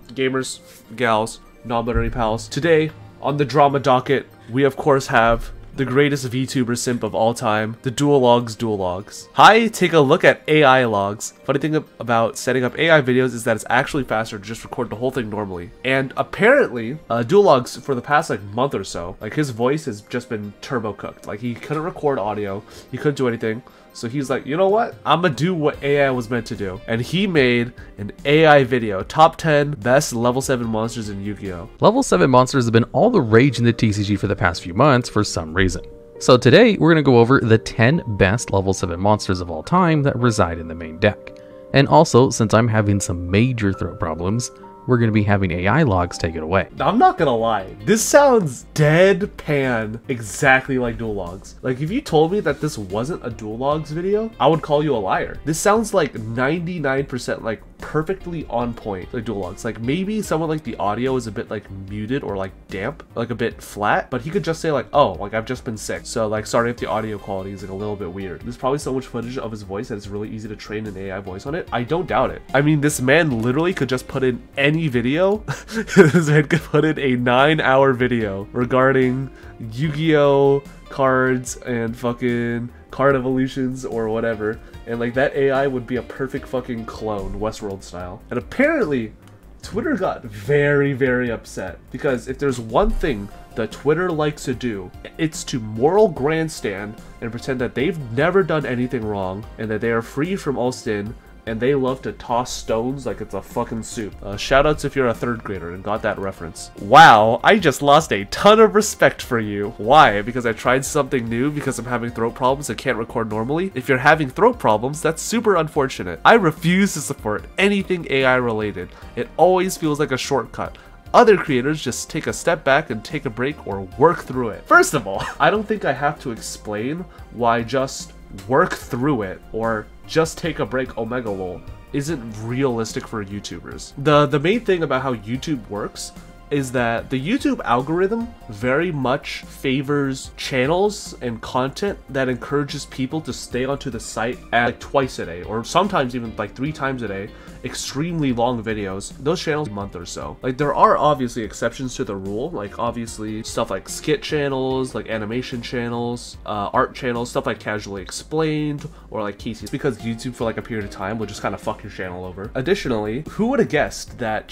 gamers, gals, non-binary pals. Today, on the drama docket, we of course have the greatest VTuber simp of all time, the Duologs. Hi, take a look at AI logs. Funny thing about setting up AI videos is that it's actually faster to just record the whole thing normally. And apparently, Duologs for the past like month or so, like his voice has just been turbo cooked. Like he couldn't record audio, he couldn't do anything. So he's like, you know what? I'm gonna do what AI was meant to do. And he made an AI video, top 10 best level 7 monsters in Yu-Gi-Oh! Level 7 monsters have been all the rage in the TCG for the past few months for some reason. So today, we're gonna go over the 10 best level 7 monsters of all time that reside in the main deck. And also, since I'm having some major throat problems, we're going to be having AI logs take it away. I'm not gonna lie, this sounds deadpan exactly like Duologs. Like if you told me that this wasn't a Duologs video, I would call you a liar. This sounds like 99% like perfectly on point like Duologs. Like maybe someone like the audio is a bit like muted or like damp, like a bit flat, but he could just say like, oh, like I've just been sick. So like sorry if the audio quality is like a little bit weird. There's probably so much footage of his voice that it's really easy to train an AI voice on it. I don't doubt it. I mean, this man literally could just put in any video. This man could put in a 9-hour video regarding Yu-Gi-Oh cards and fucking card evolutions or whatever, and like that AI would be a perfect fucking clone, Westworld style. And apparently Twitter got very upset, because if there's one thing that Twitter likes to do, it's to moral grandstand and pretend that they've never done anything wrong and that they are free from all sin, and they love to toss stones like it's a fucking soup. Shoutouts if you're a 3rd grader and got that reference. Wow, I just lost a ton of respect for you. Why? Because I tried something new because I'm having throat problems and can't record normally? If you're having throat problems, that's super unfortunate. I refuse to support anything AI related. It always feels like a shortcut. Other creators just take a step back and take a break or work through it. First of all, I don't think I have to explain why just work through it or just take a break Omega lol isn't realistic for YouTubers. The main thing about how YouTube works is that the YouTube algorithm very much favors channels and content that encourages people to stay onto the site at like twice a day, or sometimes even like 3 times a day, extremely long videos. Those channels, a month or so. Like there are obviously exceptions to the rule, like obviously stuff like skit channels, like animation channels, art channels, stuff like Casually Explained, or like Casey's, because YouTube for like a period of time will just kind of fuck your channel over. Additionally, who would have guessed that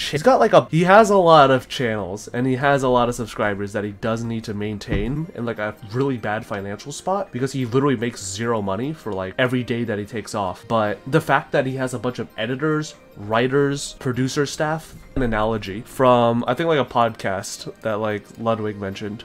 he has a lot of channels and he has a lot of subscribers that he does need to maintain in like a really bad financial spot, because he literally makes 0 money for like every day that he takes off. But the fact that he has a bunch of editors, writers, producer staff, an analogy from I think like a podcast that like Ludwig mentioned,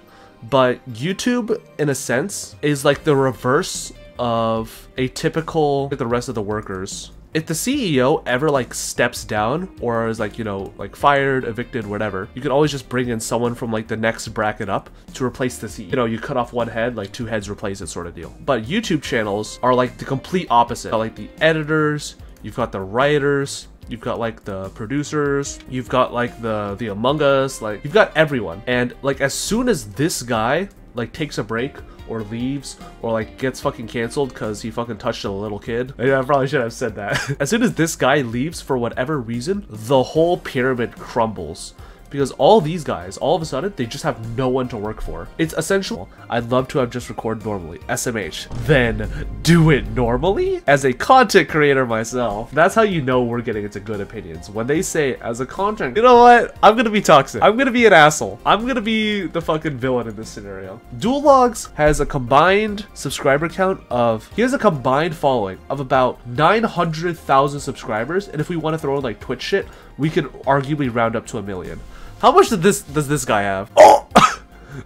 but YouTube in a sense is like the reverse of a typical like the rest of the workers. If the CEO ever like steps down or is like, you know, like fired, evicted, whatever, you can always just bring in someone from like the next bracket up to replace the CEO. You know, you cut off one head, like 2 heads replace it sort of deal. But YouTube channels are like the complete opposite. Like the editors, you've got the writers, you've got like the producers, you've got like the Among Us, like you've got everyone. And like as soon as this guy like takes a break or leaves or like gets fucking canceled because he fucking touched a little kid. Yeah, I probably should have said that. As soon as this guy leaves for whatever reason, the whole pyramid crumbles. Because all these guys, all of a sudden, they just have no one to work for. It's essential. I'd love to have just recorded normally, SMH. Then do it normally? As a content creator myself, that's how you know we're getting into good opinions. When they say, as a content, you know what? I'm gonna be toxic. I'm gonna be an asshole. I'm gonna be the fucking villain in this scenario. Duologs has a combined subscriber count of, he has a combined following of about 900,000 subscribers. And if we want to throw in like Twitch shit, we could arguably round up to 1 million. How much does this guy have? Oh!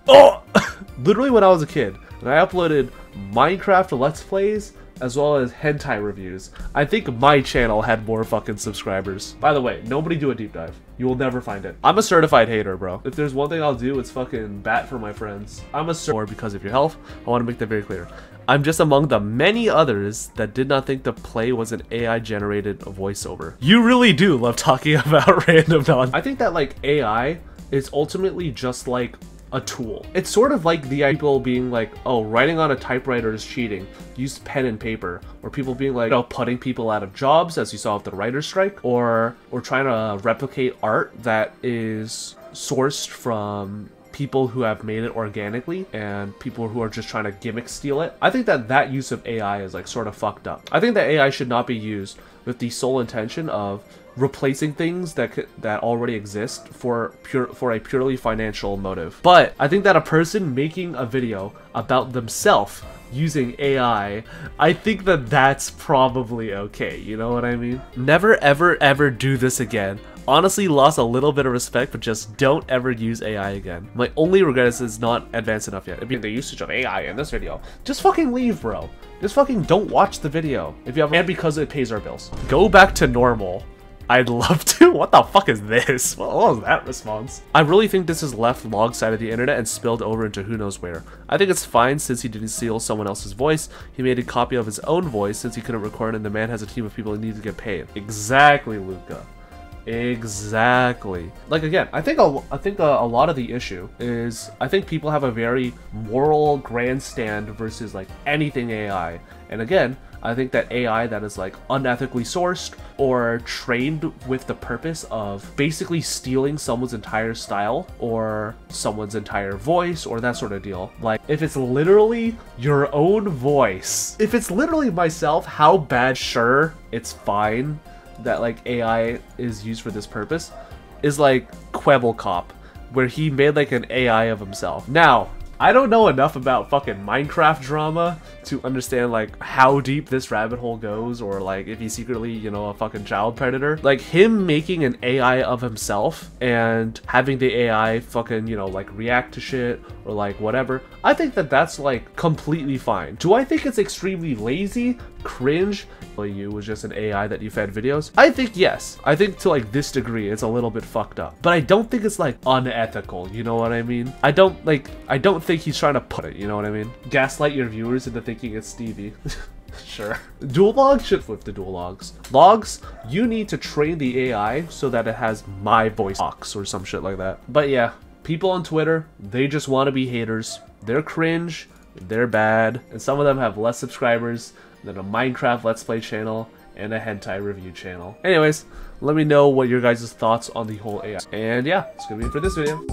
Oh! Literally when I was a kid, and I uploaded Minecraft Let's Plays as well as hentai reviews, I think my channel had more fucking subscribers. By the way, nobody do a deep dive. You will never find it. I'm a certified hater, bro. If there's one thing I'll do, it's fucking bat for my friends. I'm a because of your health. I want to make that very clear. I'm just among the many others that did not think the play was an AI-generated voiceover. You really do love talking about random nonsense. I think that like AI is ultimately just like a tool. It's sort of like the people being like, oh, writing on a typewriter is cheating. Use pen and paper. Or people being like, you know, putting people out of jobs, as you saw with the writer's strike, or trying to replicate art that is sourced from people who have made it organically and people who are just trying to gimmick steal it. I think that use of AI is like sort of fucked up. I think that AI should not be used with the sole intention of replacing things that already exist for a purely financial motive. But I think that a person making a video about themselves using AI, I think that that's probably okay, you know what I mean? Never ever ever do this again. Honestly, lost a little bit of respect, but just don't ever use AI again. My only regret is it's not advanced enough yet. I mean, the usage of AI in this video. Just fucking leave, bro. Just fucking don't watch the video if you have, and because it pays our bills. Go back to normal. I'd love to. What the fuck is this? What was that response? I really think this is left log side of the internet and spilled over into who knows where. I think it's fine since he didn't steal someone else's voice. He made a copy of his own voice since he couldn't record, and the man has a team of people who need to get paid. Exactly, Luca. Exactly. Like, again, I think a lot of the issue is I think people have a very moral grandstand versus like anything AI. And again, I think that AI that is like unethically sourced or trained with the purpose of basically stealing someone's entire style or someone's entire voice or that sort of deal. Like, if it's literally your own voice, if it's literally myself, how bad? Sure, it's fine that like AI is used for this purpose, is like Kwebbelkop, where he made like an AI of himself. Now, I don't know enough about fucking Minecraft drama to understand like how deep this rabbit hole goes, or like if he's secretly, you know, a fucking child predator. Like him making an AI of himself and having the AI fucking, you know, like react to shit or like whatever, I think that that's like completely fine. Do I think it's extremely lazy, cringe? You was just an AI that you fed videos? I think yes. I think to like this degree it's a little bit fucked up, but I don't think it's like unethical, you know what I mean? I don't think he's trying to put it, you know what I mean? Gaslight your viewers into thinking it's Stevie. Sure. Dual logs should flip the dual logs. Logs, you need to train the AI so that it has my voice box or some shit like that. But yeah, people on Twitter, they just want to be haters. They're cringe, they're bad, and some of them have less subscribers than a Minecraft Let's Play channel and a hentai review channel. Anyways, let me know what your guys' thoughts on the whole AI. And yeah, that's gonna be it for this video.